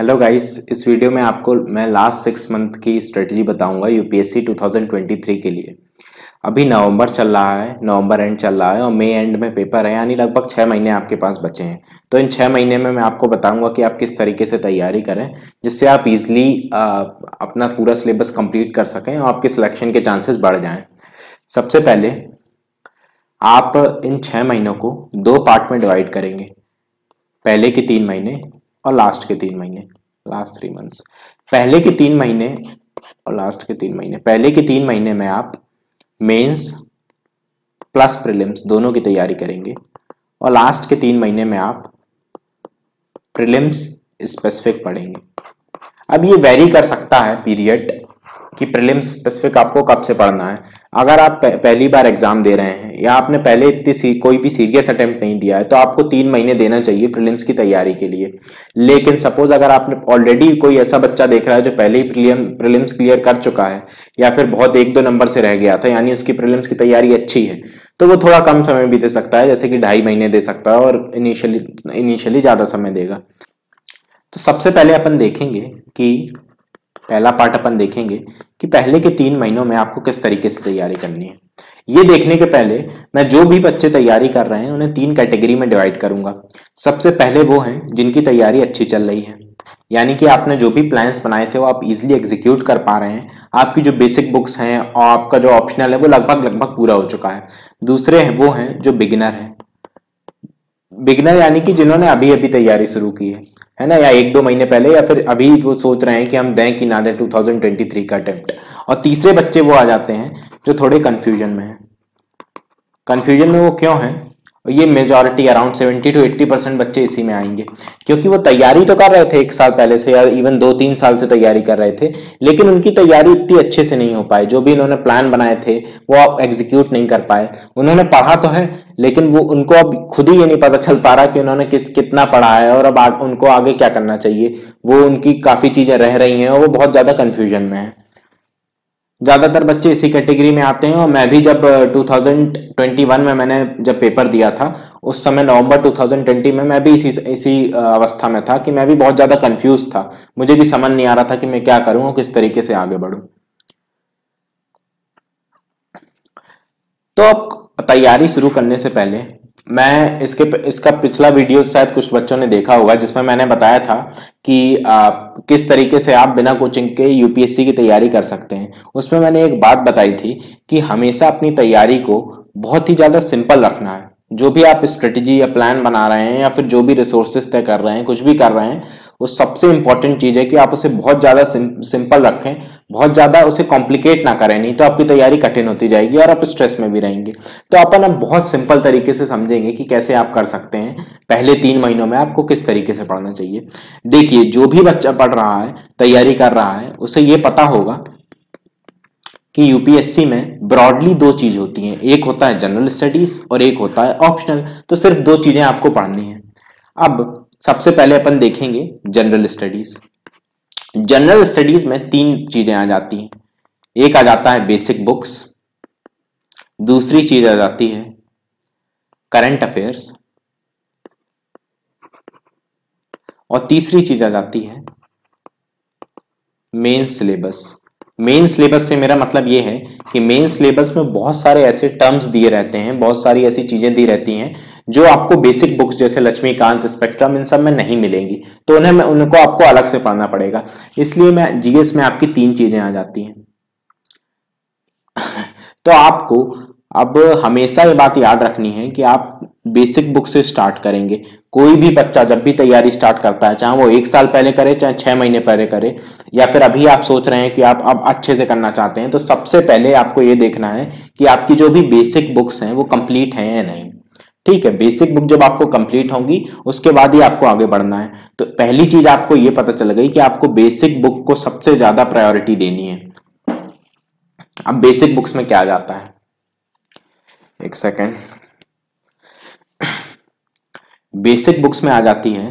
Hello guys, इस video में आपको मैं लास्ट 6 मंथ की स्ट्रेटजी बताऊंगा यूपीएससी 2023 के लिए। अभी नवंबर चल रहा है, नवंबर एंड चल रहा है और मई एंड में पेपर है, यानी लगभग 6 महीने आपके पास बचे हैं। तो इन 6 महीने में मैं आपको बताऊंगा कि आप किस तरीके से तैयारी करें जिससे आप इजीली अपना पूरा सिलेबस कंप्लीट कर सकें और आपके सिलेक्शन के चांसेस बढ़ जाएं। सबसे पहले आप इन 6 महीनों को 2 पार्ट में डिवाइड करेंगे, पहले के 3 महीने और लास्ट के 3 महीने, लास्ट 3 मंथ्स। पहले के 3 महीने और लास्ट के 3 महीने, पहले के 3 महीने में आप मेंस प्लस प्रीलिम्स दोनों की तैयारी करेंगे और लास्ट के 3 महीने में आप प्रीलिम्स स्पेसिफिक पढ़ेंगे। अब ये वेरी कर सकता है पीरियड कि प्रीलिम्स स्पेसिफिक आपको कब से पढ़ना है। अगर आप पहली बार एग्जाम दे रहे हैं या आपने पहले इतनी कोई भी सीरियस अटेम्प्ट नहीं दिया है तो आपको 3 महीने देना चाहिए प्रीलिम्स की तैयारी के लिए। लेकिन सपोज अगर आपने ऑलरेडी कोई ऐसा बच्चा देख रहा है जो पहले ही प्रीलिम्स क्लियर कर चुका है या फिर बहुत 1-2 नंबर से रह गया था, यानी उसकी प्रीलिम्स की तैयारी अच्छी है, तो वो थोड़ा कम समय भी दे सकता है, जैसे कि 2.5 महीने दे सकता है और इनिशियली ज्यादा समय देगा। तो सबसे पहले अपन देखेंगे कि पहला पार्ट अपन देखेंगे कि पहले के 3 महीनों में आपको किस तरीके से तैयारी करनी है। ये देखने के पहले मैं जो भी बच्चे तैयारी कर रहे हैं उन्हें 3 कैटेगरी में डिवाइड करूंगा। सबसे पहले वो हैं जिनकी तैयारी अच्छी चल रही है, यानी कि आपने जो भी प्लान्स बनाए थे वो आप इजीली एग्जीक्यूट कर पा रहे हैं, आपकी जो बेसिक बुक्स हैं और आपका जो ऑप्शनल है वो लगभग पूरा हो चुका है। दूसरे वो हैं जो बिगिनर हैं, बिगनर यानी कि जिन्होंने अभी अभी तैयारी शुरू की है ना, या 1-2 महीने पहले, या फिर अभी वो सोच रहे हैं कि हम दें कि ना दें 2023 का अटेम्प्ट। और तीसरे बच्चे वो आ जाते हैं जो थोड़े कंफ्यूजन में हैं। कंफ्यूजन में वो क्यों हैं? ये मेजॉरिटी अराउंड 70-80% बच्चे इसी में आएंगे, क्योंकि वो तैयारी तो कर रहे थे 1 साल पहले से या इवन 2-3 साल से तैयारी कर रहे थे, लेकिन उनकी तैयारी इतनी अच्छे से नहीं हो पाई। जो भी इन्होंने प्लान बनाए थे वो आप एग्जीक्यूट नहीं कर पाए। उन्होंने पढ़ा तो है लेकिन वो उनको अब खुद ही ये नहीं पता चल पा रहा कि उन्होंने कितना पढ़ा है और अब उनको आगे क्या करना चाहिए। वो उनकी काफी चीजें रह रही हैं और वो बहुत ज्यादा कंफ्यूजन में है। ज्यादातर बच्चे इसी कैटेगरी में आते हैं और मैं भी जब 2021 में मैंने जब पेपर दिया था उस समय नवंबर 2020 में मैं भी इसी अवस्था में था कि मैं भी बहुत ज्यादा कंफ्यूज था। मुझे भी समझ नहीं आ रहा था कि मैं क्या करूं और किस तरीके से आगे बढ़ूं। तो अब तैयारी शुरू करने से पहले मैं इसका पिछला वीडियो शायद कुछ बच्चों ने देखा होगा जिसमें मैंने बताया था कि किस तरीके से आप बिना कोचिंग के यूपीएससी की तैयारी कर सकते हैं। उसमें मैंने एक बात बताई थी कि हमेशा अपनी तैयारी को बहुत ही ज़्यादा सिंपल रखना है। जो भी आप स्ट्रेटजी या प्लान बना रहे हैं या फिर जो भी रिसोर्सेज तय कर रहे हैं, कुछ भी कर रहे हैं, वो सबसे इंपॉर्टेंट चीज़ है कि आप उसे बहुत ज़्यादा सिंपल रखें, बहुत ज़्यादा उसे कॉम्प्लिकेट ना करें, नहीं तो आपकी तैयारी कठिन होती जाएगी और आप स्ट्रेस में भी रहेंगे। तो अपन अब बहुत सिंपल तरीके से समझेंगे कि कैसे आप कर सकते हैं, पहले 3 महीनों में आपको किस तरीके से पढ़ना चाहिए। देखिए, जो भी बच्चा पढ़ रहा है, तैयारी कर रहा है, उसे ये पता होगा कि यूपीएससी में ब्रॉडली 2 चीज होती हैं, एक होता है जनरल स्टडीज और एक होता है ऑप्शनल। तो सिर्फ 2 चीजें आपको पढ़नी है। अब सबसे पहले अपन देखेंगे जनरल स्टडीज। जनरल स्टडीज में 3 चीजें आ जाती हैं। एक आ जाता है बेसिक बुक्स, दूसरी चीज आ जाती है करंट अफेयर्स और तीसरी चीज आ जाती है मेन सिलेबस। मेन सिलेबस से मेरा मतलब ये है कि मेन सिलेबस में बहुत सारे ऐसे टर्म्स दिए रहते हैं, बहुत सारी ऐसी चीजें दी रहती हैं जो आपको बेसिक बुक्स जैसे लक्ष्मीकांत, स्पेक्ट्रम, इन सब में नहीं मिलेंगी। तो उनको आपको अलग से पढ़ना पड़ेगा। इसलिए मैं जीएस में आपकी 3 चीजें आ जाती हैं। तो आपको अब हमेशा ये बात याद रखनी है कि आप बेसिक बुक से स्टार्ट करेंगे। कोई भी बच्चा जब भी तैयारी स्टार्ट करता है, चाहे वो 1 साल पहले करे, चाहे 6 महीने पहले करे, या फिर अभी आप सोच रहे हैं कि आप अब अच्छे से करना चाहते हैं, तो सबसे पहले आपको ये देखना है कि आपकी जो भी बेसिक बुक्स हैं वो कंप्लीट हैं या नहीं। ठीक है, बेसिक बुक जब आपको कंप्लीट होंगी उसके बाद ही आपको आगे बढ़ना है। तो पहली चीज आपको ये पता चल गई कि आपको बेसिक बुक को सबसे ज्यादा प्रायोरिटी देनी है। अब बेसिक बुक्स में क्या जाता है, एक सेकेंड। बेसिक बुक्स में आ जाती है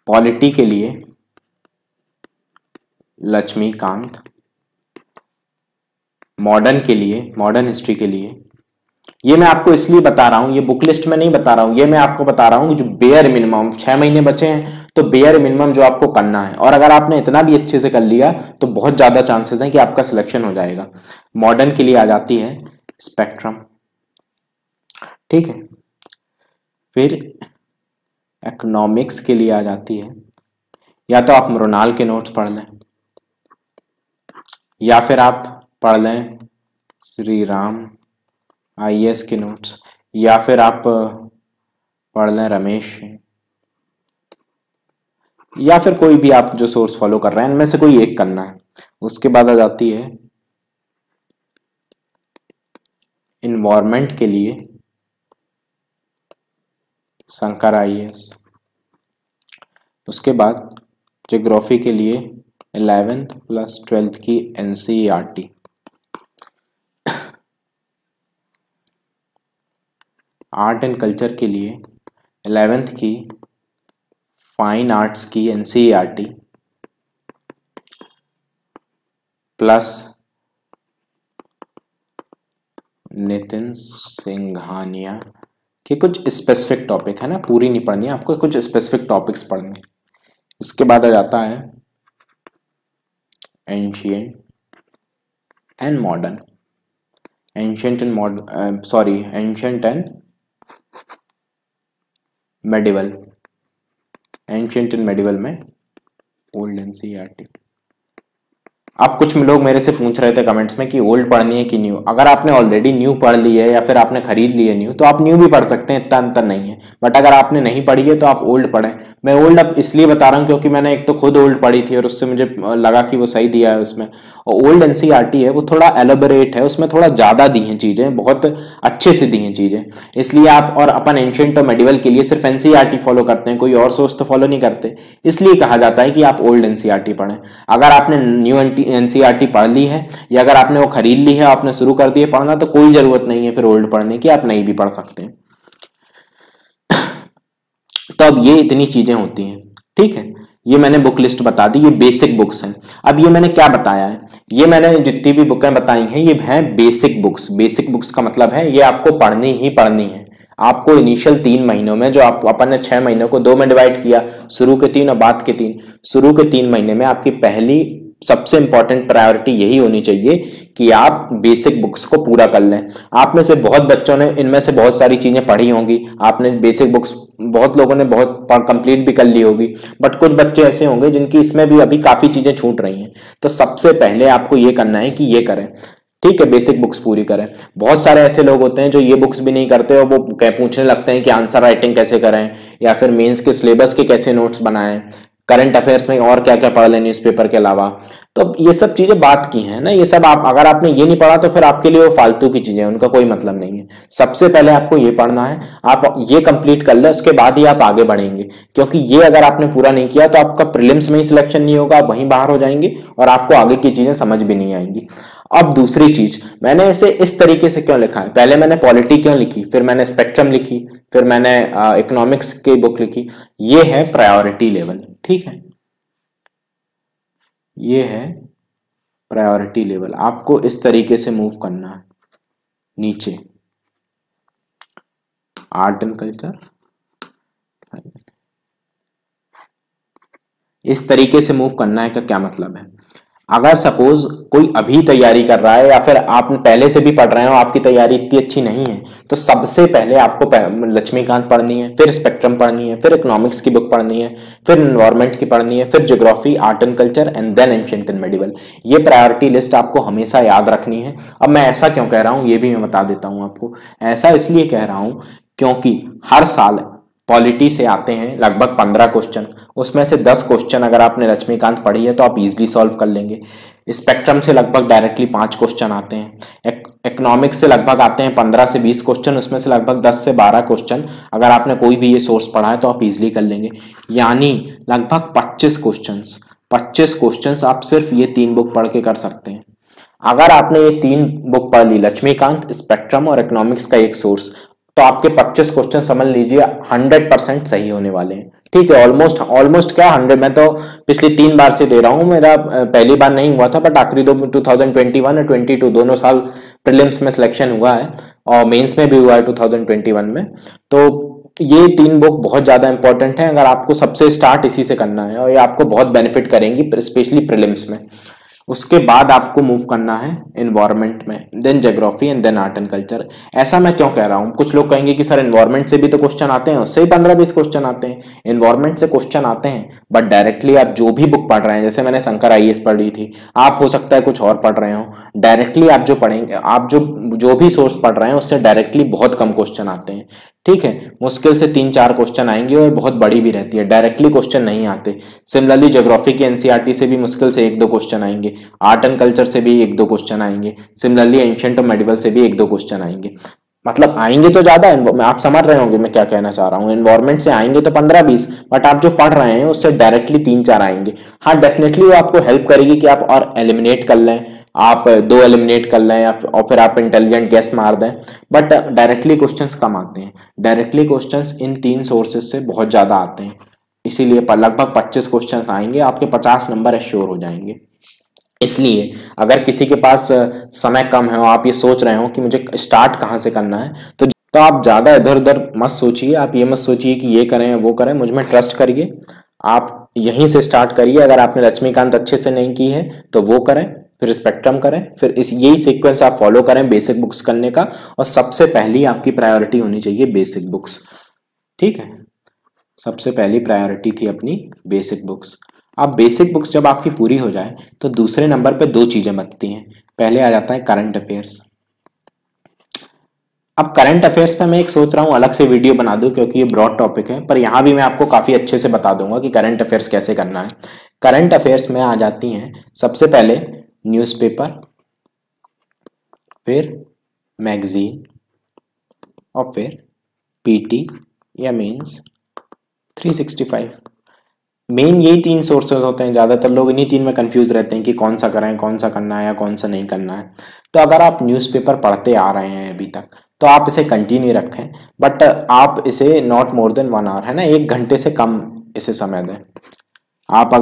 पॉलिटी के लिए लक्ष्मीकांत, मॉडर्न के लिए, मॉडर्न हिस्ट्री के लिए ये मैं आपको इसलिए बता रहा हूं, ये बुक लिस्ट में नहीं बता रहा हूं, ये मैं आपको बता रहा हूं जो बेयर मिनिमम 6 महीने बचे हैं तो बेयर मिनिमम जो आपको करना है, और अगर आपने इतना भी अच्छे से कर लिया तो बहुत ज्यादा चांसेस हैं कि आपका सिलेक्शन हो जाएगा। मॉडर्न के लिए आ जाती है स्पेक्ट्रम, ठीक है। फिर इकोनॉमिक्स के लिए आ जाती है, या तो आप मृणाल के नोट्स पढ़ लें या फिर आप पढ़ लें श्री राम IAS के नोट्स, या फिर आप पढ़ लें रमेश, या फिर कोई भी आप जो सोर्स फॉलो कर रहे हैं इनमें से कोई एक करना है। उसके बाद आ जाती है इन्वायरमेंट के लिए शंकर IAS। उसके बाद ज्योग्राफी के लिए 11th प्लस 12th की NCERT। आर्ट एंड कल्चर के लिए 11th की फाइन आर्ट्स की NCERT प्लस नितिन सिंघानिया के कुछ स्पेसिफिक टॉपिक है ना, पूरी नहीं पढ़नी है आपको, कुछ स्पेसिफिक टॉपिक्स पढ़ने। इसके बाद आ जाता है ancient and modern, ancient and medieval. Ancient and medieval में ओल्ड NCERT। अब कुछ लोग मेरे से पूछ रहे थे कमेंट्स में कि ओल्ड पढ़नी है कि न्यू। अगर आपने ऑलरेडी न्यू पढ़ ली है या फिर आपने खरीद ली है न्यू तो आप न्यू भी पढ़ सकते हैं, इतना अंतर नहीं है। बट अगर आपने नहीं पढ़ी है तो आप ओल्ड पढ़ें। मैं ओल्ड अब इसलिए बता रहा हूँ क्योंकि मैंने एक तो खुद ओल्ड पढ़ी थी और उससे मुझे लगा कि वो सही दिया है उसमें। और ओल्ड NCERT है वो थोड़ा एलोबरेट है, उसमें थोड़ा ज़्यादा दी हैं चीज़ें, बहुत अच्छे से दी हैं चीज़ें, इसलिए आप। और अपन एंशिएंट और मेडिवल के लिए सिर्फ NCERT फॉलो करते हैं, कोई और सोर्स तो फॉलो नहीं करते, इसलिए कहा जाता है कि आप ओल्ड NCERT पढ़ें। अगर आपने न्यू NCERT पढ़ ली है या अगर आपने वो खरीद ली है, आपने शुरू कर दिया पढ़ना, तो कोई जरूरत नहीं है फिर ओल्ड पढ़ने की, आप नहीं भी पढ़ सकते हैं। तो अब ये इतनी चीजें होती हैं, ठीक है। ये मैंने बुक लिस्ट बता दी, ये बेसिक बुक्स हैं। अब ये मैंने क्या बताया है, ये मैंने जितनी भी बुकें बताई हैं ये हैं बेसिक बुक्स। बेसिक बुक्स का मतलब है ये आपको पढ़नी ही पढ़नी है। आपको इनिशियल 3 महीनों में, जो आप अपन ने 6 महीनों को 2 में डिवाइड किया, शुरू के 3 और बाद के 3, शुरू के 3 महीने में आपकी पहली सबसे इंपॉर्टेंट प्रायोरिटी यही होनी चाहिए कि आप बेसिक बुक्स को पूरा कर लें। आप में से बहुत बच्चों ने इनमें से बहुत सारी चीजें पढ़ी होंगी, आपने बेसिक बुक्स बहुत लोगों ने बहुत कंप्लीट भी कर ली होगी, बट कुछ बच्चे ऐसे होंगे जिनकी इसमें भी अभी काफी चीजें छूट रही हैं। तो सबसे पहले आपको ये करना है कि ये करें, ठीक है, बेसिक बुक्स पूरी करें। बहुत सारे ऐसे लोग होते हैं जो ये बुक्स भी नहीं करते और वो पूछने लगते हैं कि आंसर राइटिंग कैसे करें या फिर मेंस के सिलेबस के कैसे नोट्स बनाएं, करंट अफेयर्स में और क्या क्या पढ़ लें न्यूज़पेपर के अलावा। तो ये सब चीजें बात की हैं ना, ये सब आप अगर आपने ये नहीं पढ़ा तो फिर आपके लिए वो फालतू की चीजें, उनका कोई मतलब नहीं है। सबसे पहले आपको ये पढ़ना है, आप ये कंप्लीट कर ले, उसके बाद ही आप आगे बढ़ेंगे। क्योंकि ये अगर आपने पूरा नहीं किया तो आपका प्रीलिम्स में ही सिलेक्शन नहीं होगा, आप वहीं बाहर हो जाएंगे और आपको आगे की चीजें समझ भी नहीं आएंगी। अब दूसरी चीज, मैंने इसे इस तरीके से क्यों लिखा है, पहले मैंने पॉलिटी क्यों लिखी, फिर मैंने स्पेक्ट्रम लिखी, फिर मैंने इकोनॉमिक्स की बुक लिखी। ये है प्रायोरिटी लेवल, ठीक है, ये है प्रायोरिटी लेवल। आपको इस तरीके से मूव करना है नीचे, आर्ट एंड कल्चर, इस तरीके से मूव करना है। का क्या मतलब है, अगर सपोज कोई अभी तैयारी कर रहा है या फिर आप पहले से भी पढ़ रहे हो, आपकी तैयारी इतनी अच्छी नहीं है, तो सबसे पहले आपको लक्ष्मीकांत पढ़नी है, फिर स्पेक्ट्रम पढ़नी है, फिर इकोनॉमिक्स की बुक पढ़नी है, फिर एनवायरनमेंट की पढ़नी है, फिर geography, art and culture and then ancient and medieval. ये प्रायोरिटी लिस्ट आपको हमेशा याद रखनी है। अब मैं ऐसा क्यों कह रहा हूं ये भी मैं बता देता हूं आपको। ऐसा इसलिए कह रहा हूं क्योंकि हर साल पॉलिटी से आते हैं लगभग 15 क्वेश्चन, उसमें से 10 क्वेश्चन अगर आपने लक्ष्मीकांत पढ़ी है तो आप इजीली सॉल्व कर लेंगे। स्पेक्ट्रम से लगभग डायरेक्टली 5 क्वेश्चन आते हैं। इकोनॉमिक्स से लगभग आते हैं 15 से 20 क्वेश्चन, उसमें से लगभग 10 से 12 क्वेश्चन अगर आपने कोई भी ये सोर्स पढ़ा है तो आप इजीली कर लेंगे। यानी लगभग 25 क्वेश्चन आप सिर्फ ये 3 बुक पढ़ के कर सकते हैं। अगर आपने ये 3 बुक पढ़ ली, लक्ष्मीकांत, स्पेक्ट्रम और इकोनॉमिक्स का एक सोर्स, तो आपके 25 क्वेश्चन समझ लीजिए 100% सही होने वाले हैं, ठीक है, ऑलमोस्ट ऑलमोस्ट क्या 100, मैं तो पिछली 3 बार से दे रहा हूँ, मेरा पहली बार नहीं हुआ था, बट आखिरी 2021 और 22 दोनों साल प्रीलिम्स में सिलेक्शन हुआ है और मेंस में भी हुआ है 2021 में। तो ये 3 बुक बहुत ज्यादा इंपॉर्टेंट है, अगर आपको सबसे स्टार्ट इसी से करना है और ये आपको बहुत बेनिफिट करेंगी स्पेशली प्रीलिम्स में। उसके बाद आपको मूव करना है एनवायरनमेंट में, then geography and then art and culture. ऐसा मैं क्यों कह रहा हूँ, कुछ लोग कहेंगे कि सर एनवायरनमेंट से भी तो क्वेश्चन आते हैं, उससे ही 15-20 क्वेश्चन आते हैं। एनवायरनमेंट से क्वेश्चन आते हैं, बट डायरेक्टली आप जो भी बुक पढ़ रहे हैं, जैसे मैंने शंकर आईएएस पढ़ी थी, आप हो सकता है कुछ और पढ़ रहे हो, डायरेक्टली आप जो पढ़ेंगे, आप जो भी सोर्स पढ़ रहे हैं उससे डायरेक्टली बहुत कम क्वेश्चन आते हैं। ठीक है, मुश्किल से 3-4 क्वेश्चन आएंगे और बहुत बड़ी भी रहती है, डायरेक्टली क्वेश्चन नहीं आते। सिमिलरली ज्योग्राफी की एनसीईआरटी से भी मुश्किल से 1-2 क्वेश्चन आएंगे, आर्ट एंड कल्चर से भी 1-2 क्वेश्चन आएंगे, सिमिलरली एंशिएंट और मेडिवल से भी 1-2 क्वेश्चन आएंगे। मतलब आएंगे तो ज्यादा, आप समझ रहे होंगे मैं क्या कहना चाह रहा हूँ। एनवायरनमेंट से आएंगे तो 15-20, बट आप जो पढ़ रहे हैं उससे डायरेक्टली 3-4 आएंगे। हाँ, डेफिनेटली वो आपको हेल्प करेगी कि आप और एलिमिनेट कर लें, आप 2 एलिमिनेट कर लें और फिर आप इंटेलिजेंट गैस मार दें, बट डायरेक्टली क्वेश्चंस कम आते हैं। डायरेक्टली क्वेश्चंस इन 3 सोर्सेज से बहुत ज्यादा आते हैं, इसीलिए लगभग 25 क्वेश्चंस आएंगे, आपके 50 नंबर एश्योर हो जाएंगे। इसलिए अगर किसी के पास समय कम है और आप ये सोच रहे हो कि मुझे स्टार्ट कहाँ से करना है, तो आप ज्यादा इधर उधर मत सोचिए। आप ये मत सोचिए कि ये करें वो करें, मुझ में ट्रस्ट करिए, आप यहीं से स्टार्ट करिए। अगर आपने लक्ष्मीकांत अच्छे से नहीं की है तो वो करें, फिर स्पेक्ट्रम करें, फिर इस यही सीक्वेंस आप फॉलो करें बेसिक बुक्स करने का, और सबसे पहली आपकी प्रायोरिटी होनी चाहिए बेसिक बुक्स। ठीक है, सबसे पहली प्रायोरिटी थी अपनी बेसिक बुक्स। अब बेसिक बुक्स जब आपकी पूरी हो जाए तो दूसरे नंबर पे 2 चीजें बनती हैं। पहले आ जाता है करंट अफेयर्स। अब करंट अफेयर्स पे मैं एक सोच रहा हूँ अलग से वीडियो बना दूं, क्योंकि ये ब्रॉड टॉपिक है, पर यहां भी मैं आपको काफी अच्छे से बता दूंगा कि करंट अफेयर्स कैसे करना है। करंट अफेयर्स में आ जाती हैं सबसे पहले न्यूज़पेपर, फिर मैगजीन, और फिर पीटी या मेंस 365। मेन यही 3 सोर्सेज होते हैं, ज्यादातर लोग इन्हीं 3 में कंफ्यूज रहते हैं कि कौन सा करें, कौन सा करना है या कौन सा नहीं करना है। तो अगर आप न्यूज़पेपर पढ़ते आ रहे हैं अभी तक तो आप इसे कंटिन्यू रखें, बट आप इसे नॉट मोर देन 1 आवर, है ना, 1 घंटे से कम इसे समय दें। आप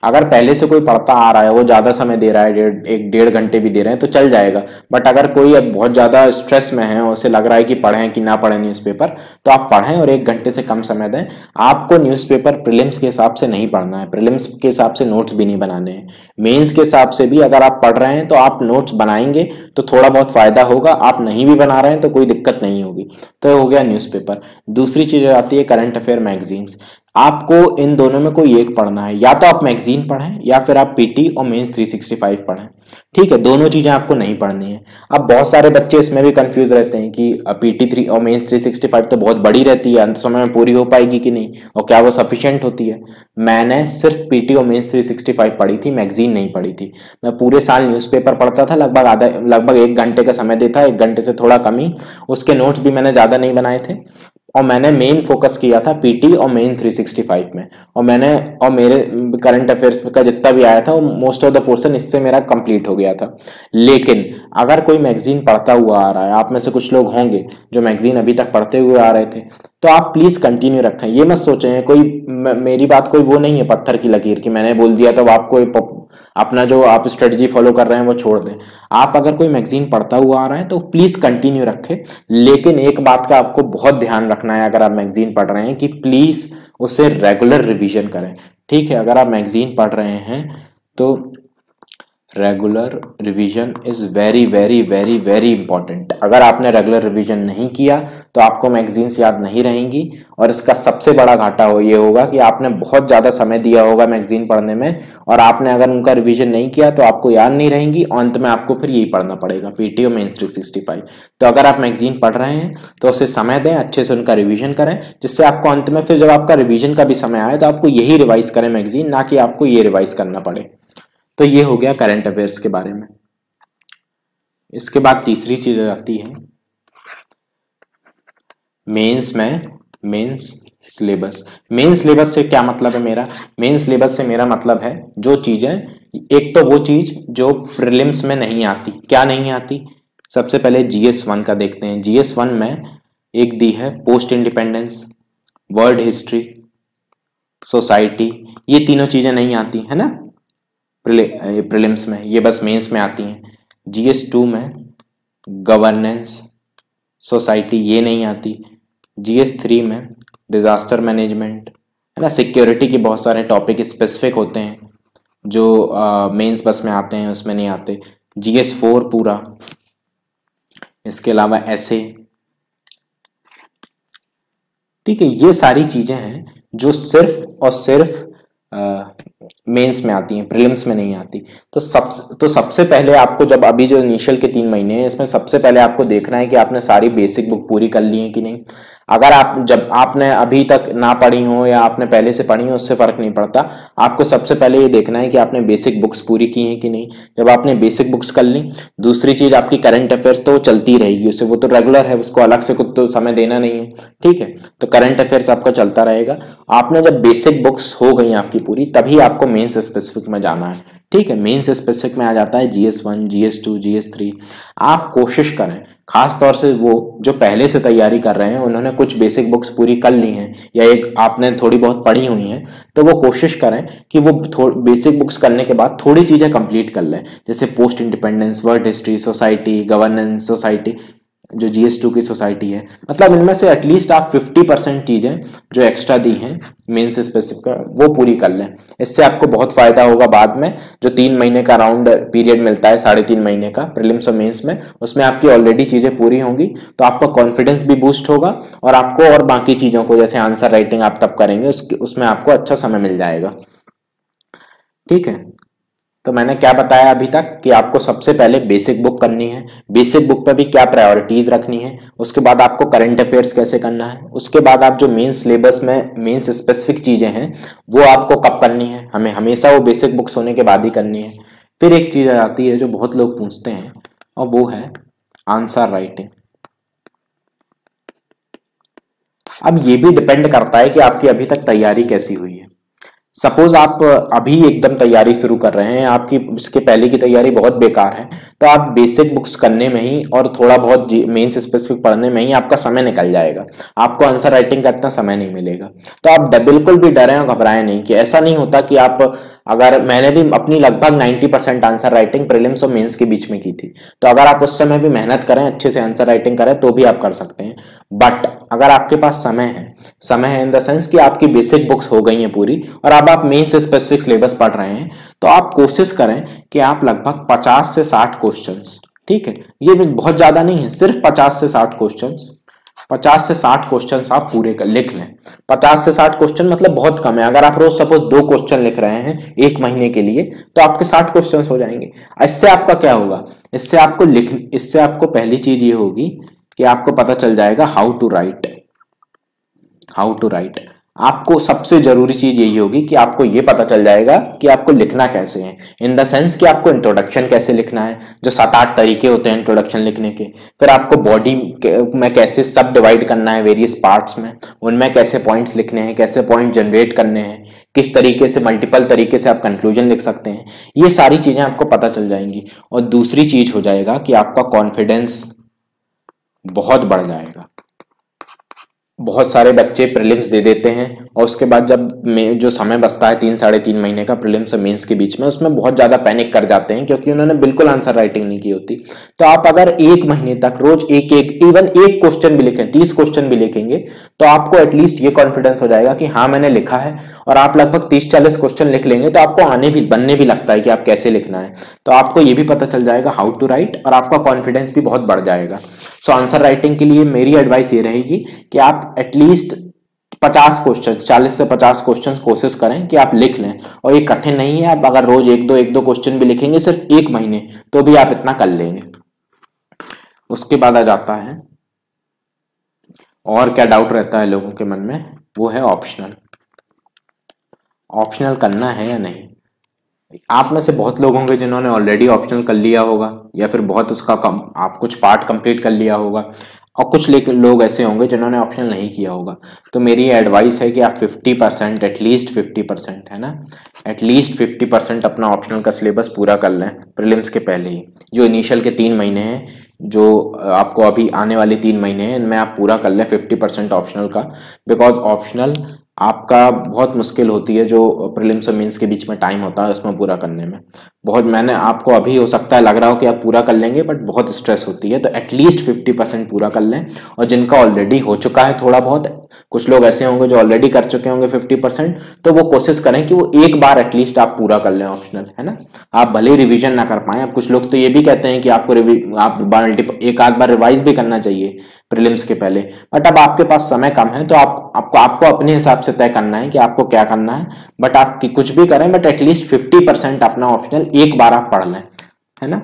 अगर पहले से कोई पढ़ता आ रहा है, वो ज्यादा समय दे रहा है, 1-1.5 घंटे भी दे रहे हैं तो चल जाएगा। बट अगर कोई अब बहुत ज्यादा स्ट्रेस में है और उसे लग रहा है कि पढ़ें कि ना पढ़ें न्यूज़पेपर, तो आप पढ़ें और 1 घंटे से कम समय दें। आपको न्यूज़पेपर प्रीलिम्स के हिसाब से नहीं पढ़ना है, प्रीलिम्स के हिसाब से नोट्स भी नहीं बनाने हैं। मेंस के हिसाब से भी अगर आप पढ़ रहे हैं तो आप नोट्स बनाएंगे तो थोड़ा बहुत फायदा होगा, आप नहीं भी बना रहे हैं तो कोई दिक्कत नहीं होगी। तो हो गया न्यूज़पेपर। दूसरी चीज आती है करंट अफेयर मैगजीन्स। आपको इन दोनों में कोई एक पढ़ना है, या तो आप मैगजीन पढ़ें या फिर आप पीटी और मेंस 365 पढ़ें। ठीक है, दोनों चीजें आपको नहीं पढ़नी है। अब बहुत सारे बच्चे इसमें भी कंफ्यूज रहते हैं कि पीटी 3 और मेंस 365 तो बहुत बड़ी रहती है, अंत समय में पूरी हो पाएगी कि नहीं, और क्या वो सफिशिएंट होती है। मैंने सिर्फ पीटी और मेंस 365 पढ़ी थी, मैगजीन नहीं पढ़ी थी। मैं पूरे साल न्यूज़पेपर पढ़ता था, लगभग 1 घंटे का समय देता, 1 घंटे से थोड़ा कम ही। उसके नोट्स भी मैंने ज्यादा नहीं बनाए थे, और मैंने मेन फोकस किया था पीटी और मेन 365 में, और मेरे करंट अफेयर्स का जितना भी आया था वो मोस्ट ऑफ द पोर्शन इससे मेरा कंप्लीट हो गया था। लेकिन अगर कोई मैगजीन पढ़ता हुआ आ रहा है, आप में से कुछ लोग होंगे जो मैगजीन अभी तक पढ़ते हुए आ रहे थे, तो आप प्लीज कंटिन्यू रखें। ये मत सोचें, मेरी बात कोई वो नहीं है पत्थर की लकीर कि मैंने बोल दिया तो आपको अपना जो आप स्ट्रेटजी फॉलो कर रहे हैं वो छोड़ दें। आप अगर कोई मैगजीन पढ़ता हुआ आ रहा है तो प्लीज कंटिन्यू रखें, लेकिन एक बात का आपको बहुत ध्यान रखना है अगर आप मैगजीन पढ़ रहे हैं कि प्लीज उसे रेगुलर रिवीजन करें। ठीक है, अगर आप मैगजीन पढ़ रहे हैं तो regular revision is very very very very important. अगर आपने रेगुलर रिवीजन नहीं किया तो आपको मैगजीन्स याद नहीं रहेंगी, और इसका सबसे बड़ा घाटा ये होगा कि आपने बहुत ज्यादा समय दिया होगा मैगजीन पढ़ने में, और आपने अगर उनका रिवीजन नहीं किया तो आपको याद नहीं रहेंगी, और अंत में आपको फिर यही पढ़ना पड़ेगा पीटी और मेंस 365। तो अगर आप मैगजीन पढ़ रहे हैं तो उसे समय दें, अच्छे से उनका रिवीजन करें, जिससे आपको अंत में फिर जब आपका रिवीजन का भी समय आए तो आपको यही रिवाइज करें मैगजीन, ना कि आपको ये रिवाइज करना पड़े। तो ये हो गया करंट अफेयर्स के बारे में। इसके बाद तीसरी चीज आ जाती है मेंस में मेंस सिलेबस। मेंस सिलेबस से क्या मतलब है मेरा? मेंस सिलेबस से मेरा मतलब है जो चीजें, एक तो वो चीज जो प्रीलिम्स में नहीं आती। क्या नहीं आती? सबसे पहले GS1 का देखते हैं। GS1 में एक दी है post independence, word history, society, ये तीनों चीजें नहीं आती है ना प्रीलिम्स में, ये बस मेंस में आती हैं। GS2 में गवर्नेंस, सोसाइटी ये नहीं आती। GS3 में डिजास्टर मैनेजमेंट है ना, सिक्योरिटी के बहुत सारे टॉपिक स्पेसिफिक होते हैं जो मेंस बस में आते हैं, उसमें नहीं आते। GS4 पूरा, इसके अलावा ऐसे, ठीक है। ये सारी चीजें हैं जो सिर्फ और सिर्फ मेंस में आती हैं, प्रीलिम्स में नहीं आती। तो सबसे पहले आपको, जब अभी जो इनिशियल के 3 महीने हैं, इसमें सबसे पहले आपको देखना है कि आपने सारी बेसिक बुक पूरी कर ली है कि नहीं। अगर जब आपने अभी तक ना पढ़ी हो या आपने पहले से पढ़ी हो, उससे फर्क नहीं पड़ता। आपको सबसे पहले ये देखना है कि आपने बेसिक बुक्स पूरी की हैं कि नहीं। जब आपने बेसिक बुक्स कर ली, दूसरी चीज आपकी करंट अफेयर्स, तो वो चलती रहेगी, उससे वो तो रेगुलर है, उसको अलग से कुछ तो समय देना नहीं है, ठीक है। तो करंट अफेयर्स आपका चलता रहेगा। आपने जब बेसिक बुक्स हो गई आपकी पूरी, तभी आपको मेंस स्पेसिफिक में जाना है, ठीक है। मेंस स्पेसिफिक में आ जाता है GS1, GS2, GS3। आप कोशिश करें, खास तौर से वो जो पहले से तैयारी कर रहे हैं, उन्होंने कुछ बेसिक बुक्स पूरी कर ली हैं या एक आपने थोड़ी बहुत पढ़ी हुई हैं, तो वो कोशिश करें कि वो बेसिक बुक्स करने के बाद थोड़ी चीजें कंप्लीट कर लें, जैसे post independence, word history, society, governance, society, जो GS2 की सोसाइटी है। मतलब इनमें से एटलीस्ट आप 50% चीजें जो एक्स्ट्रा दी हैं मेंस स्पेसिफिक, वो पूरी कर लें। इससे आपको बहुत फायदा होगा बाद में, जो 3 महीने का राउंड पीरियड मिलता है, 3.5 महीने का प्रीलिम्स और मेंस में, उसमें आपकी ऑलरेडी चीजें पूरी होंगी, तो आपका कॉन्फिडेंस भी बूस्ट होगा और आपको और बाकी चीजों को, जैसे आंसर राइटिंग आप तब करेंगे, उसमें आपको अच्छा समय मिल जाएगा, ठीक है। तो मैंने क्या बताया अभी तक कि आपको सबसे पहले बेसिक बुक करनी है, बेसिक बुक पे भी क्या प्रायोरिटीज रखनी है, उसके बाद आपको करंट अफेयर्स कैसे करना है, उसके बाद आप जो मेंस सिलेबस में मेंस स्पेसिफिक चीजें हैं वो आपको कब करनी है, हमें हमेशा वो बेसिक बुक्स होने के बाद ही करनी है। फिर एक चीज आ जाती है जो बहुत लोग पूछते हैं, और वो है आंसर राइटिंग। अब ये भी डिपेंड करता है कि आपकी अभी तक तैयारी कैसी हुई है। सपोज आप अभी एकदम तैयारी शुरू कर रहे हैं, आपकी इसके पहले की तैयारी बहुत बेकार है, तो आप बेसिक बुक्स करने में ही और थोड़ा बहुत मेंस स्पेसिफिक पढ़ने में ही आपका समय निकल जाएगा, आपको आंसर राइटिंग का इतना समय नहीं मिलेगा। तो आप बिल्कुल भी डरें और घबराएं नहीं, कि ऐसा नहीं होता कि आप, अगर मैंने भी अपनी लगभग 90% आंसर राइटिंग प्रीलिम्स और मेंस के बीच में की थी, तो अगर आप उस समय भी मेहनत करें, अच्छे से आंसर राइटिंग करें, तो भी आप कर सकते हैं। बट अगर आपके पास समय है इन द सेंस कि आपकी बेसिक बुक्स हो गई हैं पूरी और अब आप मेंस स्पेसिफिक सिलेबस पढ़ रहे हैं, तो आप कोशिश करें कि आप लगभग 50 से 60 क्वेश्चंस, ठीक है, ये भी बहुत ज्यादा नहीं है, सिर्फ 50 से 60 क्वेश्चंस, 50 से 60 क्वेश्चंस आप पूरे कर लिख लें। 50 से 60 क्वेश्चन मतलब बहुत कम है। अगर आप रोज सपोज 2 क्वेश्चन लिख रहे हैं 1 महीने के लिए, तो आपके 60 क्वेश्चंस हो जाएंगे। इससे आपका क्या होगा, इससे आपको पहली चीज ये होगी कि आपको पता चल जाएगा हाउ टू राइट। आपको सबसे जरूरी चीज यही होगी कि आपको ये पता चल जाएगा कि आपको लिखना कैसे है, इन द सेंस कि आपको इंट्रोडक्शन कैसे लिखना है, जो 7-8 तरीके होते हैं इंट्रोडक्शन लिखने के। फिर आपको बॉडी में कैसे सब डिवाइड करना है वेरियस पार्ट्स में, उनमें कैसे पॉइंट्स लिखने हैं, कैसे पॉइंट जनरेट करने हैं, किस तरीके से मल्टीपल तरीके से आप कंक्लूजन लिख सकते हैं, ये सारी चीजें आपको पता चल जाएंगी। और दूसरी चीज हो जाएगा कि आपका कॉन्फिडेंस बहुत बढ़ जाएगा। बहुत सारे बच्चे प्रीलिम्स दे देते हैं और उसके बाद जो समय बचता है 3-3.5 महीने का प्रीलिम्स और मेंस के बीच में, उसमें बहुत ज्यादा पैनिक कर जाते हैं क्योंकि उन्होंने बिल्कुल आंसर राइटिंग नहीं की होती। तो आप अगर 1 महीने तक रोज इवन एक क्वेश्चन भी लिखें, 30 क्वेश्चन भी लिखेंगे, तो आपको एटलीस्ट ये कॉन्फिडेंस हो जाएगा कि हाँ मैंने लिखा है। और आप लगभग 30-40 क्वेश्चन लिख लेंगे तो आपको बनने भी लगता है कि आप कैसे लिखना है, तो आपको ये भी पता चल जाएगा हाउ टू राइट, और आपका कॉन्फिडेंस भी बहुत बढ़ जाएगा। सो आंसर राइटिंग के लिए मेरी एडवाइस ये रहेगी कि आप एटलीस्ट 50 क्वेश्चन, 40 से 50 क्वेश्चन कोशिश करें कि आप लिख लें। और ये कठिन नहीं है, आप अगर रोज एक दो क्वेश्चन भी लिखेंगे सिर्फ 1 महीने, तो भी आप इतना कर लेंगे। उसके बाद आ जाता है और क्या डाउट रहता है लोगों के मन में, वो है ऑप्शनल करना है या नहीं। आप में से बहुत लोग होंगे जिन्होंने ऑलरेडी ऑप्शनल कर लिया होगा, या फिर बहुत उसका आप कुछ पार्ट कंप्लीट कर लिया होगा। और कुछ लोग ऐसे होंगे जिन्होंने ऑप्शनल नहीं किया होगा। तो मेरी एडवाइस है कि आप 50%, एटलीस्ट 50%, है ना, एटलीस्ट 50% अपना ऑप्शनल का सिलेबस पूरा कर लें प्रीलिम्स के पहले ही। जो इनिशियल के 3 महीने हैं, जो आपको अभी आने वाले 3 महीने हैं, इनमें आप पूरा कर लें 50% ऑप्शनल का। बिकॉज ऑप्शनल आपका बहुत मुश्किल होती है, जो प्रीलिम्स और मेंस के बीच में टाइम होता है उसमें पूरा करने में बहुत, मैंने आपको अभी हो सकता है लग रहा हो कि आप पूरा कर लेंगे, बट बहुत स्ट्रेस होती है। तो एटलीस्ट 50% पूरा कर लें। और जिनका ऑलरेडी हो चुका है थोड़ा बहुत, कुछ लोग ऐसे होंगे जो ऑलरेडी कर चुके होंगे 50%, तो वो कोशिश करें कि वो एक बार एटलीस्ट आप पूरा कर लें ऑप्शनल, है ना। आप भले रिवीजन ना कर पाए, अब कुछ लोग तो ये भी कहते हैं कि आपको आप एक आध बार रिवाइज भी करना चाहिए प्रीलिम्स के पहले, बट अब आपके पास समय कम है तो आपको अपने हिसाब से तय करना है कि आपको क्या करना है। बट आप कुछ भी करें, बट एटलीस्ट 50% अपना ऑप्शनल एक बार आप पढ़ लें, है ना।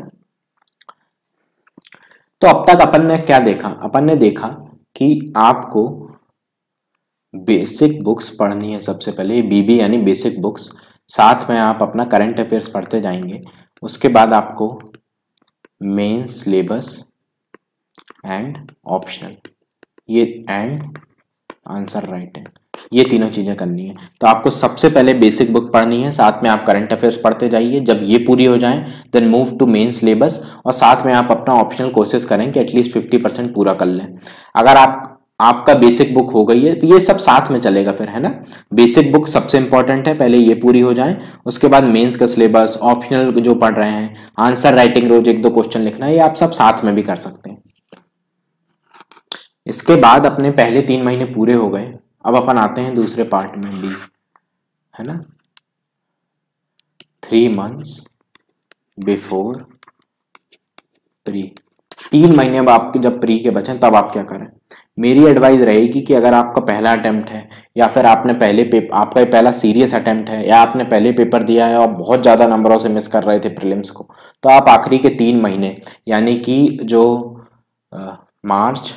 तो अब तक अपन ने क्या देखा, अपन ने देखा कि आपको बेसिक बुक्स पढ़नी है सबसे पहले, बीबी यानी बेसिक बुक्स, साथ में आप अपना करंट अफेयर्स पढ़ते जाएंगे। उसके बाद आपको मेंस सिलेबस एंड ऑप्शनल, ये एंड आंसर राइटिंग, ये तीनों चीजें करनी है। तो आपको सबसे पहले बेसिक बुक पढ़नी है, साथ में आप करंट अफेयर्स पढ़ते जाइए। जब ये पूरी हो जाए then move to main syllabus, और साथ में आप अपना ऑप्शनल कोशिश करें कि एटलीस्ट 50% पूरा कर लें। अगर आपका बेसिक बुक हो गई है तो ये सब साथ में चलेगा फिर, है ना। बेसिक बुक सबसे इंपॉर्टेंट है, पहले ये पूरी हो जाए। उसके बाद मेंस का सिलेबस, ऑप्शनल जो पढ़ रहे हैं, आंसर राइटिंग, रोज 1-2 क्वेश्चन लिखना है, ये आप सब साथ में भी कर सकते हैं। इसके बाद अपने पहले 3 महीने पूरे हो गए, अब अपन आते हैं दूसरे पार्ट में, बी, है ना। 3 months बिफोर प्री, 3 महीने अब आपके जब प्री के बचें तब आप क्या करें। मेरी एडवाइस रहेगी कि अगर आपका पहला अटेम्प्ट है, या फिर आपने आपका पहला सीरियस अटेम्प्ट है, या आपने पहले पेपर दिया है और बहुत ज़्यादा नंबरों से मिस कर रहे थे प्रीलिम्स को, तो आप आखिरी के 3 महीने यानी कि जो मार्च,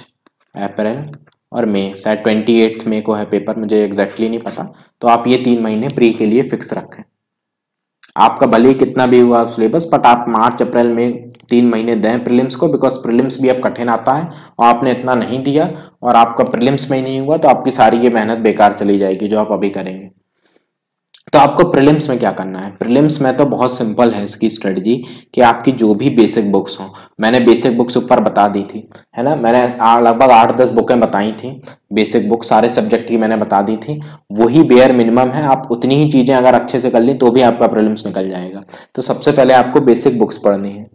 अप्रैल और मई, शायद 28 मई को है पेपर, मुझे एग्जैक्टली नहीं पता, तो आप ये 3 महीने प्री के लिए फिक्स रखें। आपका भले ही कितना भी हुआ सिलेबस, बट आप मार्च अप्रैल में 3 महीने दें प्रीलिम्स को, बिकॉज प्रीलिम्स भी अब कठिन आता है और आपने इतना नहीं दिया और आपका प्रीलिम्स में ही नहीं हुआ, तो आपकी सारी ये मेहनत बेकार चली जाएगी जो आप अभी करेंगे। तो आपको प्रीलिम्स में क्या करना है, प्रीलिम्स में तो बहुत सिंपल है इसकी स्ट्रेटजी, कि आपकी जो भी बेसिक बुक्स हो, मैंने बेसिक बुक्स ऊपर बता दी थी, है ना, मैंने लगभग 8-10 बुकें बताई थी बेसिक बुक, सारे सब्जेक्ट की मैंने बता दी थी, वही बेयर मिनिमम है। आप उतनी ही चीजें अगर अच्छे से कर ली तो भी आपका प्रीलिम्स निकल जाएगा। तो सबसे पहले आपको बेसिक बुक्स पढ़नी है।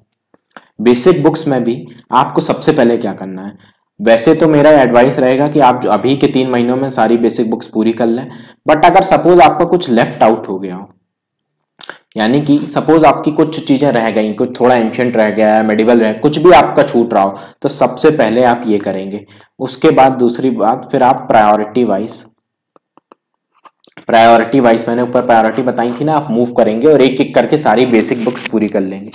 बेसिक बुक्स में भी आपको सबसे पहले क्या करना है, वैसे तो मेरा एडवाइस रहेगा कि आप जो अभी के 3 महीनों में सारी बेसिक बुक्स पूरी कर लें, बट अगर सपोज आपका कुछ लेफ्ट आउट हो गया हो, यानी कि सपोज आपकी कुछ चीजें रह गई, कुछ थोड़ा एंशिएंट रह गया है, मेडिवल रह, कुछ भी आपका छूट रहा हो, तो सबसे पहले आप ये करेंगे। उसके बाद दूसरी बात, फिर आप प्रायोरिटी वाइज मैंने ऊपर प्रायोरिटी बताई थी ना, आप मूव करेंगे और एक एक करके सारी बेसिक बुक्स पूरी कर लेंगे।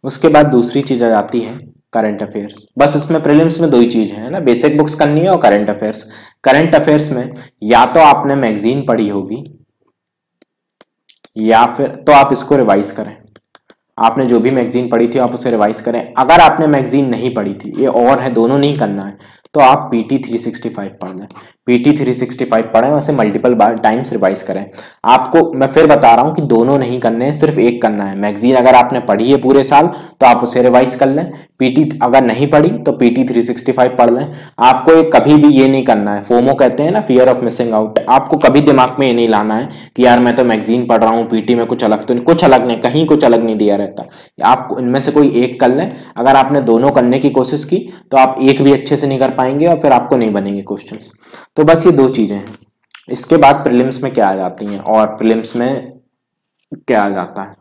उसके बाद दूसरी चीज आ जाती है करंट अफेयर्स। बस इसमें प्रीलिम्स में 2 ही चीज है ना, बेसिक बुक्स करनी है और करंट अफेयर्स। करंट अफेयर्स में या तो आपने मैगजीन पढ़ी होगी, या फिर तो आप इसको रिवाइज करें। आपने जो भी मैगजीन पढ़ी थी आप उसे रिवाइज करें। अगर आपने मैगजीन नहीं पढ़ी थी, ये और है, दोनों नहीं करना है, तो आप PT 365 पढ़ लें। PT 365 पढ़ें, वैसे मल्टीपल बार टाइम्स रिवाइज करें। आपको मैं फिर बता रहा हूं कि दोनों नहीं करने हैं, सिर्फ एक करना है। मैगजीन अगर आपने पढ़ी है पूरे साल तो आप उसे रिवाइज कर लें। PT अगर नहीं पढ़ी तो PT 365 पढ़ लें। आपको कभी भी ये नहीं करना है, फोमो कहते हैं ना, फियर ऑफ मिसिंग आउट, आपको कभी दिमाग में ये नहीं लाना है कि यार मैं तो मैगजीन पढ़ रहा हूँ, PT में कुछ अलग तो नहीं, कुछ अलग नहीं, कहीं कुछ अलग नहीं दिया रहता। आप इनमें से कोई एक कर लें। अगर आपने दोनों करने की कोशिश की तो आप एक भी अच्छे से नहीं कर पाएंगे और फिर आपको नहीं बनेंगे क्वेश्चंस। तो बस ये 2 चीजें हैं। इसके बाद प्रीलिम्स में क्या आ जाती हैं और प्रीलिम्स में क्या आ जाता है,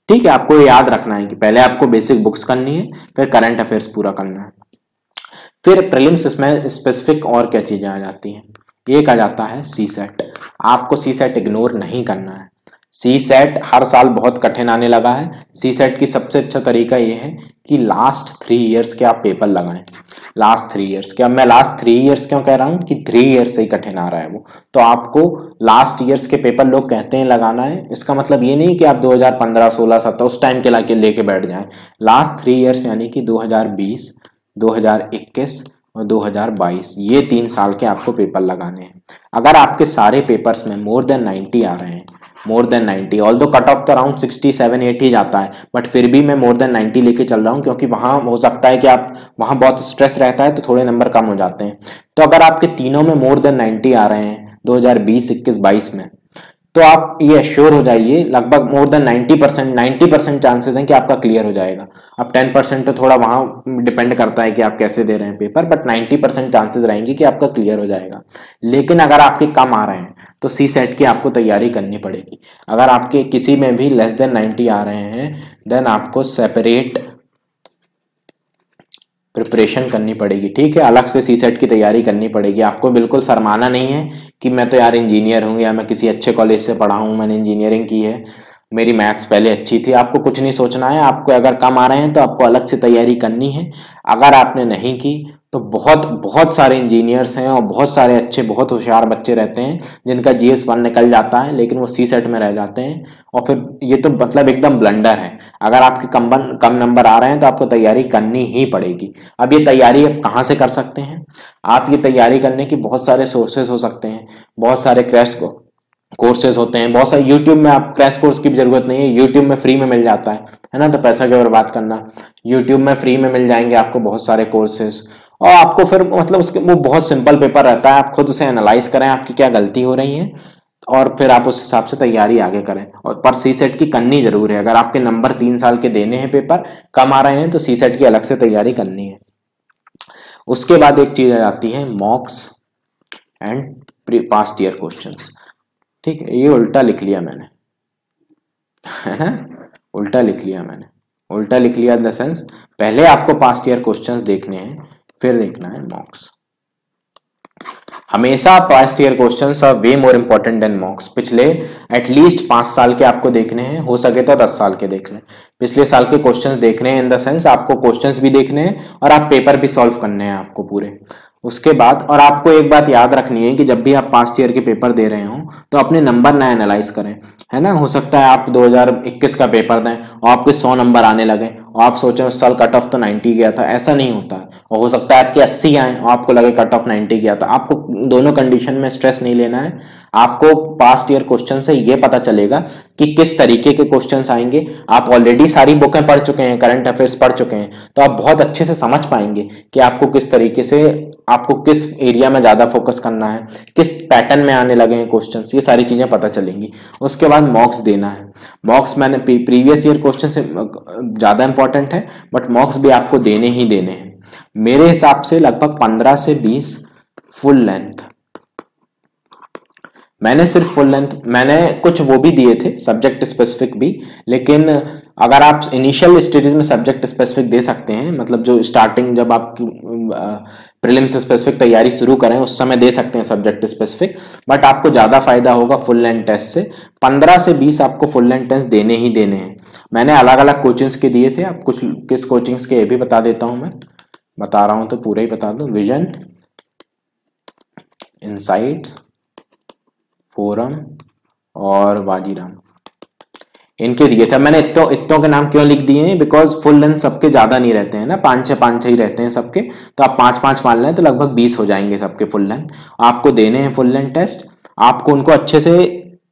ठीक है। आपको याद रखना है कि पहले आपको बेसिक बुक्स करनी है, फिर करंट अफेयर्स पूरा करना है, फिर प्रीलिम्स में स्पेसिफिक और क्या चीजें आ जाती हैं। एक आ जाता है CSET। आपको CSET इग्नोर नहीं करना है। CSET हर साल बहुत कठिन आने लगा है। CSET की सबसे अच्छा तरीका ये है कि लास्ट 3 इयर्स के आप पेपर लगाएं। लास्ट 3 इयर्स के, अब मैं लास्ट 3 इयर्स क्यों कह रहा हूं कि 3 इयर्स से ही कठिन आ रहा है वो, तो आपको लास्ट ईयर्स के पेपर लोग कहते हैं लगाना है, इसका मतलब ये नहीं कि आप 2015, 16, 17 उस टाइम के लेके बैठ जाएं। लास्ट 3 इयर्स यानी कि 2020, 2021 और 2022, ये 3 साल के आपको पेपर लगाने हैं। अगर आपके सारे पेपर्स में मोर देन 90 आ रहे हैं, more than 90, although cut off तो अराउंड 67-8 ही जाता है, बट फिर भी मैं मोर देन 90 लेके चल रहा हूँ, क्योंकि वहाँ हो सकता है कि आप वहाँ बहुत स्ट्रेस रहता है तो थोड़े नंबर कम हो जाते हैं। तो अगर आपके तीनों में मोर देन 90 आ रहे हैं 2020, 21, 22 में, तो आप ये एश्योर हो जाइए लगभग मोर देन 90% चांसेस हैं कि आपका क्लियर हो जाएगा। अब 10% तो थोड़ा वहाँ डिपेंड करता है कि आप कैसे दे रहे हैं पेपर, बट 90% चांसेस रहेंगे कि आपका क्लियर हो जाएगा। लेकिन अगर आपके कम आ रहे हैं तो सी सेट की आपको तैयारी करनी पड़ेगी। अगर आपके किसी में भी लेस देन 90 आ रहे हैं, देन आपको सेपरेट प्रिपरेशन करनी पड़ेगी, ठीक है, अलग से सी सेट की तैयारी करनी पड़ेगी। आपको बिल्कुल शर्माना नहीं है कि मैं तो यार इंजीनियर हूँ या मैं किसी अच्छे कॉलेज से पढ़ा हूँ, मैंने इंजीनियरिंग की है, मेरी मैथ्स पहले अच्छी थी। आपको कुछ नहीं सोचना है। आपको अगर कम आ रहे हैं तो आपको अलग से तैयारी करनी है। अगर आपने नहीं की तो बहुत बहुत सारे इंजीनियर्स हैं और बहुत सारे अच्छे बहुत होशियार बच्चे रहते हैं जिनका GS1 निकल जाता है लेकिन वो सी सेट में रह जाते हैं, और फिर ये तो मतलब एकदम ब्लंडर है। अगर आपके कम नंबर आ रहे हैं तो आपको तैयारी करनी ही पड़ेगी। अब ये तैयारी आप कहाँ से कर सकते हैं? आप ये तैयारी करने की बहुत सारे सोर्सेज हो सकते हैं, बहुत सारे क्रैश कोर्सेज होते हैं, बहुत सारे यूट्यूब में। आप क्रैश कोर्स की भी जरूरत नहीं है, यूट्यूब में फ्री में मिल जाता है ना, तो पैसा क्यों बर्बाद करना। यूट्यूब में फ्री में मिल जाएंगे आपको बहुत सारे कोर्सेज, और आपको फिर मतलब उसके वो बहुत सिंपल पेपर रहता है। आप खुद उसे एनालाइज करें आपकी क्या गलती हो रही है, और फिर आप उस हिसाब से तैयारी आगे करें। और पर सी सेट की करनी जरूर है। अगर आपके नंबर 3 साल के देने हैं, पेपर कम आ रहे हैं, तो सी सेट की अलग से तैयारी करनी है। उसके बाद एक चीज आ जाती है मॉक्स एंड पास्ट ईयर क्वेश्चंस। ठीक है, ये उल्टा लिख लिया मैंने, है ना, उल्टा लिख लिया मैंने। उल्टा लिख लिया इन द सेंस, पहले आपको पास्ट ईयर क्वेश्चंस देखने हैं, फिर देखना है मॉक्स। हमेशा past year questions are way more important than mocks. पिछले एटलीस्ट 5 साल के आपको देखने हैं, हो सके तो 10 साल के देख लें। पिछले साल के क्वेश्चंस देखने हैं इन द सेंस आपको क्वेश्चंस भी देखने हैं और आप पेपर भी सॉल्व करने हैं आपको पूरे। उसके बाद और आपको एक बात याद रखनी है कि जब भी आप पास्ट ईयर के पेपर दे रहे हो तो अपने नंबर ना एनालाइज करें, है ना। हो सकता है आप 2021 का पेपर दें और आपके 100 नंबर आने लगे और आप सोचें उस साल कट ऑफ तो 90 गया था, ऐसा नहीं होता है। और हो सकता है आपके 80 आए और आपको लगे कट ऑफ 90 गया था। आपको दोनों कंडीशन में स्ट्रेस नहीं लेना है। आपको पास्ट ईयर क्वेश्चन से ये पता चलेगा कि किस तरीके के क्वेश्चंस आएंगे। आप ऑलरेडी सारी बुकें पढ़ चुके हैं, करंट अफेयर्स पढ़ चुके हैं, तो आप बहुत अच्छे से समझ पाएंगे कि आपको किस तरीके से, आपको किस एरिया में ज्यादा फोकस करना है, किस पैटर्न में आने लगे हैं क्वेश्चंस, ये सारी चीजें पता चलेंगी। उसके बाद मॉक्स देना है। मॉक्स मैंने प्रीवियस ईयर क्वेश्चन से ज्यादा इंपॉर्टेंट है, बट मॉक्स भी आपको देने ही देने हैं। मेरे हिसाब से लगभग 15 से 20 फुल लेंथ। मैंने सिर्फ फुल लेंथ, मैंने कुछ वो भी दिए थे सब्जेक्ट स्पेसिफिक भी, लेकिन अगर आप इनिशियल स्टेजेस में सब्जेक्ट स्पेसिफिक दे सकते हैं, मतलब जो स्टार्टिंग जब आप प्रीलिम्स स्पेसिफिक तैयारी शुरू करें उस समय दे सकते हैं सब्जेक्ट स्पेसिफिक, बट आपको ज़्यादा फायदा होगा फुल लेंथ टेस्ट से। 15 से 20 आपको फुल लेंथ टेस्ट देने ही देने हैं। मैंने अलग अलग कोचिंग्स के दिए थे, आप कुछ किस कोचिंग्स के ये भी बता देता हूँ। मैं बता रहा हूँ तो पूरा ही बता दूँ। विजन, इनसाइट्स, फोरम और बाजीराम, इनके दिए थे मैंने। इतनों के नाम क्यों लिख दिए हैं, बिकॉज फुल लेंथ सबके ज्यादा नहीं रहते हैं ना, 5-6 ही रहते हैं सबके, तो आप 5-5 मान लें तो लगभग 20 हो जाएंगे सबके फुल लेंथ। आपको देने हैं फुल लेंथ टेस्ट, आपको उनको अच्छे से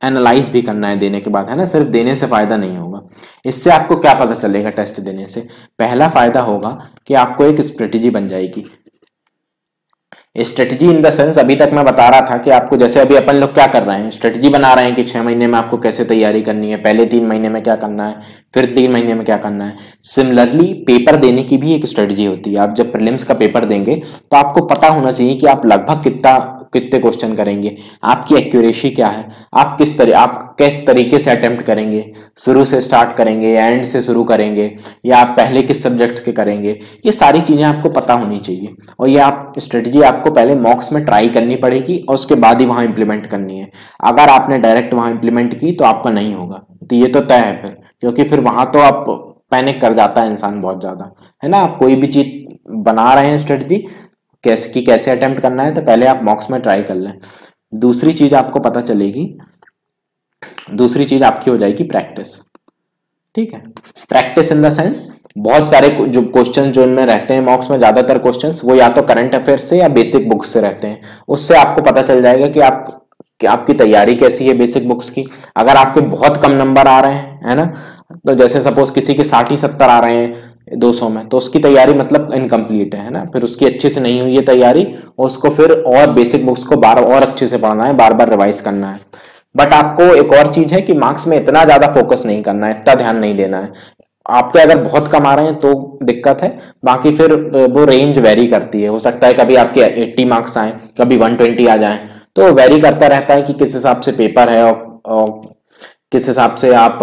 एनालाइज भी करना है देने के बाद, है ना। सिर्फ देने से फायदा नहीं होगा। इससे आपको क्या पता चलेगा टेस्ट देने से? पहला फायदा होगा कि आपको एक स्ट्रेटेजी बन जाएगी। स्ट्रेटजी इन द सेंस, अभी तक मैं बता रहा था कि आपको, जैसे अभी अपन लोग क्या कर रहे हैं, स्ट्रेटजी बना रहे हैं कि 6 महीने में आपको कैसे तैयारी करनी है, पहले 3 महीने में क्या करना है, फिर 3 महीने में क्या करना है। सिमिलरली पेपर देने की भी एक स्ट्रेटजी होती है। आप जब प्रीलिम्स का पेपर देंगे तो आपको पता होना चाहिए कि आप लगभग कितने क्वेश्चन करेंगे, आपकी एक्यूरेसी क्या है, आप किस तरीके से अटेम्प्ट करेंगे, शुरू से स्टार्ट करेंगे या एंड से शुरू करेंगे, या आप पहले किस सब्जेक्ट के करेंगे। ये सारी चीजें आपको पता होनी चाहिए, और ये आप स्ट्रेटजी आपको पहले मॉक्स में ट्राई करनी पड़ेगी और उसके बाद ही वहां इंप्लीमेंट करनी है। अगर आपने डायरेक्ट वहां इंप्लीमेंट की तो आपका नहीं होगा, तो ये तो तय है फिर, क्योंकि फिर वहां तो आप पैनिक कर जाता है इंसान बहुत ज्यादा, है ना। आप कोई भी चीज बना रहे हैं स्ट्रेटजी कैसे अटेम्प्ट करना है, तो पहले आप मॉक्स में ट्राई कर लें। दूसरी चीज आपको पता चलेगी, दूसरी चीज आपकी हो जाएगी प्रैक्टिस। ठीक है, प्रैक्टिस इन द सेंस बहुत सारे जो क्वेश्चन जो इनमें रहते हैं मॉक्स में, ज्यादातर क्वेश्चंस वो या तो करंट अफेयर्स से या बेसिक बुक्स से रहते हैं। उससे आपको पता चल जाएगा कि आपकी तैयारी कैसी है बेसिक बुक्स की। अगर आपके बहुत कम नंबर आ रहे हैं, है ना, तो जैसे सपोज किसी के 60 ही 70 आ रहे हैं 200 में, तो उसकी तैयारी मतलब इनकम्प्लीट है ना, फिर उसकी अच्छे से नहीं हुई है तैयारी, और उसको फिर और बेसिक बुक्स को बार और अच्छे से पढ़ना है, बार बार रिवाइज करना है। बट आपको एक और चीज है कि मार्क्स में इतना ज्यादा फोकस नहीं करना है, इतना ध्यान नहीं देना है। आपके अगर बहुत कम आ रहे हैं तो दिक्कत है, बाकी फिर वो रेंज वेरी करती है। हो सकता है कभी आपके 80 मार्क्स आए, कभी 120 आ जाएं, तो वेरी करता रहता है कि किस हिसाब से पेपर है और किस हिसाब से आप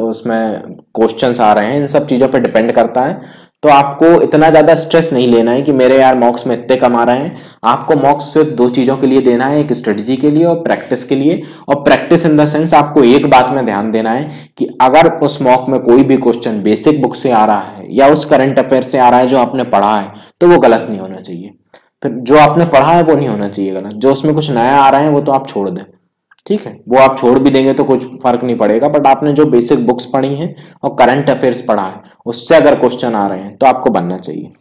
उसमें क्वेश्चंस आ रहे हैं, इन सब चीज़ों पर डिपेंड करता है। तो आपको इतना ज़्यादा स्ट्रेस नहीं लेना है कि मेरे यार मार्क्स में इतने कम आ रहे हैं। आपको मार्क्स सिर्फ दो चीज़ों के लिए देना है, एक स्ट्रेटजी के लिए और प्रैक्टिस के लिए। और प्रैक्टिस इन द सेंस आपको एक बात में ध्यान देना है कि अगर उस मॉक में कोई भी क्वेश्चन बेसिक बुक से आ रहा है या उस करंट अफेयर से आ रहा है जो आपने पढ़ा है, तो वो गलत नहीं होना चाहिए। फिर जो आपने पढ़ा है वो नहीं होना चाहिए गलत, जो उसमें कुछ नया आ रहा है वो तो आप छोड़ दें, ठीक है, वो आप छोड़ भी देंगे तो कुछ फर्क नहीं पड़ेगा। बट आपने जो बेसिक बुक्स पढ़ी हैं और करंट अफेयर्स पढ़ा है, उससे अगर क्वेश्चन आ रहे हैं तो आपको बनना चाहिए।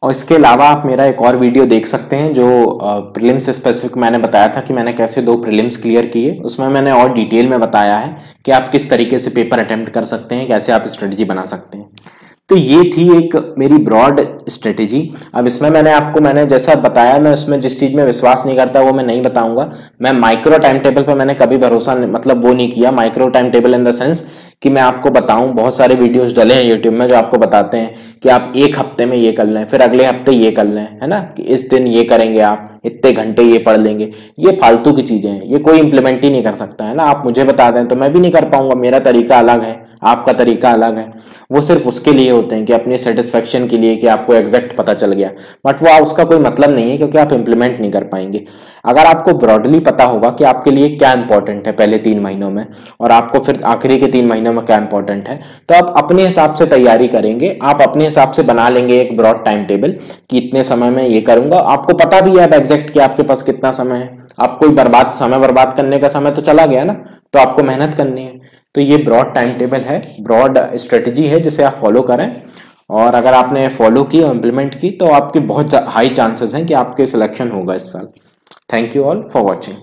और इसके अलावा आप मेरा एक और वीडियो देख सकते हैं जो प्रीलिम्स स्पेसिफिक मैंने बताया था कि मैंने कैसे 2 प्रीलिम्स क्लियर किए। उसमें मैंने और डिटेल में बताया है कि आप किस तरीके से पेपर अटेम्प्ट कर सकते हैं, कैसे आप स्ट्रेटजी बना सकते हैं। तो ये थी एक मेरी ब्रॉड स्ट्रेटेजी। अब इसमें मैंने जैसा बताया, मैं उसमें जिस चीज में विश्वास नहीं करता वो मैं नहीं बताऊंगा। मैं माइक्रो टाइम टेबल पे मैंने कभी भरोसा मतलब वो नहीं किया। Micro time table in the sense कि मैं आपको बताऊं, बहुत सारे वीडियोस डले हैं यूट्यूब में जो आपको बताते हैं कि आप एक हफ्ते में ये कर लें, फिर अगले हफ्ते ये कर लें, है ना, कि इस दिन ये करेंगे, आप इतने घंटे ये पढ़ लेंगे। ये फालतू की चीजें हैं, ये कोई इंप्लीमेंट ही नहीं कर सकता, है ना। आप मुझे बता दें तो मैं भी नहीं कर पाऊंगा, मेरा तरीका अलग है, आपका तरीका अलग है। वो सिर्फ उसके लिए होते हैं कि अपनी सेटिस्फेक्शन के लिए, कि आपको एग्जैक्ट पता चल गया, बट वो उसका कोई मतलब नहीं है, क्योंकि आप इंप्लीमेंट नहीं कर पाएंगे। अगर आपको ब्रॉडली पता होगा कि आपके लिए क्या इंपॉर्टेंट है पहले 3 महीनों में, और आपको फिर आखिरी के 3 महीनों में क्या इंपॉर्टेंट है, तो आप अपने हिसाब से तैयारी करेंगे, आप अपने हिसाब से बना लेंगे एक ब्रॉड टाइम टेबल कि इतने समय में ये करूंगा। आपको पता भी है अब एग्जैक्ट कि आपके पास कितना समय है। आप कोई समय बर्बाद करने का समय तो चला गया ना, तो आपको मेहनत करनी है। तो ये ब्रॉड टाइम टेबल है, ब्रॉड स्ट्रेटजी है, जिसे आप फॉलो करें। और अगर आपने फॉलो की और इम्प्लीमेंट की तो आपके बहुत हाई चांसेस हैं कि आपके सिलेक्शन होगा इस साल। Thank you all for watching.